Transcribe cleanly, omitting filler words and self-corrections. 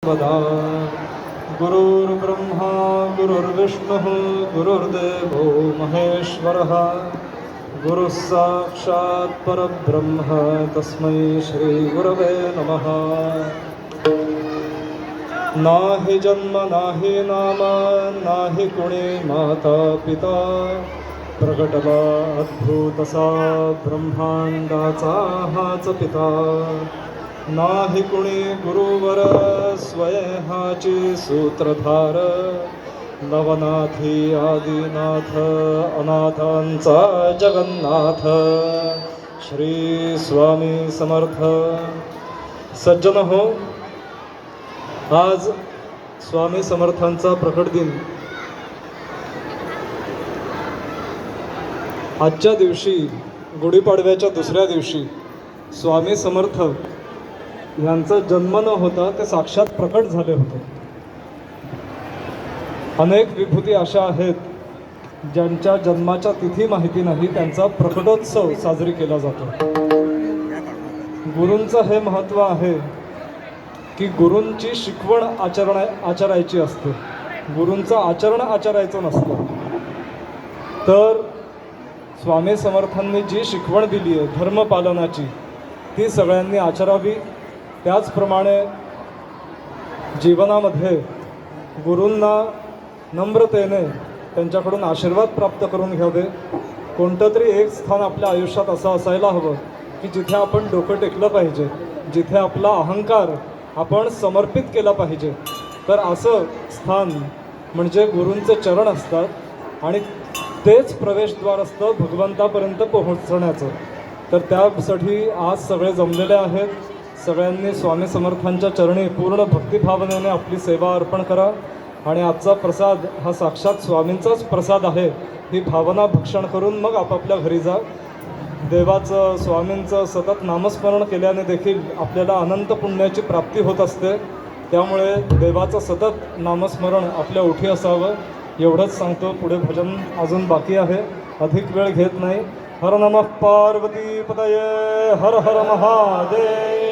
स्वदा गुरुर्ब्रह्मा गुरुर्विष्णुः गुरुर्देवो महेश्वरः गुरुः साक्षात् परब्रह्म तस्मै श्री गुरवे नमः। नाही जन्म नाही नाम नाही कुणी माता पिता प्रगटला अद्भुतसा ब्रह्मांडाचा हाच पिता नाही कुणी गुरुवर स्वयं हाची सूत्रधार नवनाथी आदिनाथ अनाथांचा जगन्नाथ श्री स्वामी समर्थ। सज्जन हो, आज स्वामी समर्थांचा प्रकट दिन। आजच्या दिवशी गुढीपाडव्याच्या दुसऱ्या दिवशी स्वामी समर्थ यांचा जन्म न होता ते साक्षात प्रकट झाले होते। अनेक विभूती अशा आहेत ज्यांच्या जन्माच्या तिथी माहिती नाही, त्यांचा प्रकटोत्सव साजरी केला जातो। गुरूंचं हे महत्त्व आहे की गुरूंची शिकवण आचरायची असते, गुरूंचं आचरण आचरायचं नसतं। तर स्वामी समर्थांनी जी शिकवण दिली आहे धर्मपालनाची, ती सगळ्यांनी आचरावी। त्याचप्रमाणे जीवनामध्ये गुरूंना नम्रतेने त्यांच्याकडून आशीर्वाद प्राप्त करून घ्यावे। कोणतं तरी एक स्थान आपल्या आयुष्यात असं असायला हवं की जिथे आपण डोकं टेकलं पाहिजे, जिथे आपला अहंकार आपण समर्पित केला पाहिजे। तर असं स्थान म्हणजे गुरूंचे चरण असतात आणि तेच प्रवेशद्वार असतं भगवंतापर्यंत पोहोचण्याचं। तर त्यासाठी आज सगळे जमलेले आहेत। सगळ्यांनी स्वामी समर्थांच्या चरणी पूर्ण भक्तिभावनेने आपली सेवा अर्पण करा आणि आजचा प्रसाद हा साक्षात स्वामींचाच प्रसाद आहे ही भावना भक्षण करून मग आपापल्या घरी जा। देवाचं स्वामींचं सतत नामस्मरण केल्याने देखील आपल्याला अनंत पुण्याची प्राप्ती होत असते। त्यामुळे देवाचं सतत नामस्मरण आपल्या ओठी असावं एवढंच सांगतो। पुढे भजन अजून बाकी आहे, अधिक वेळ घेत नाही। हर नमः पार्वती पतये हर हर महादेव।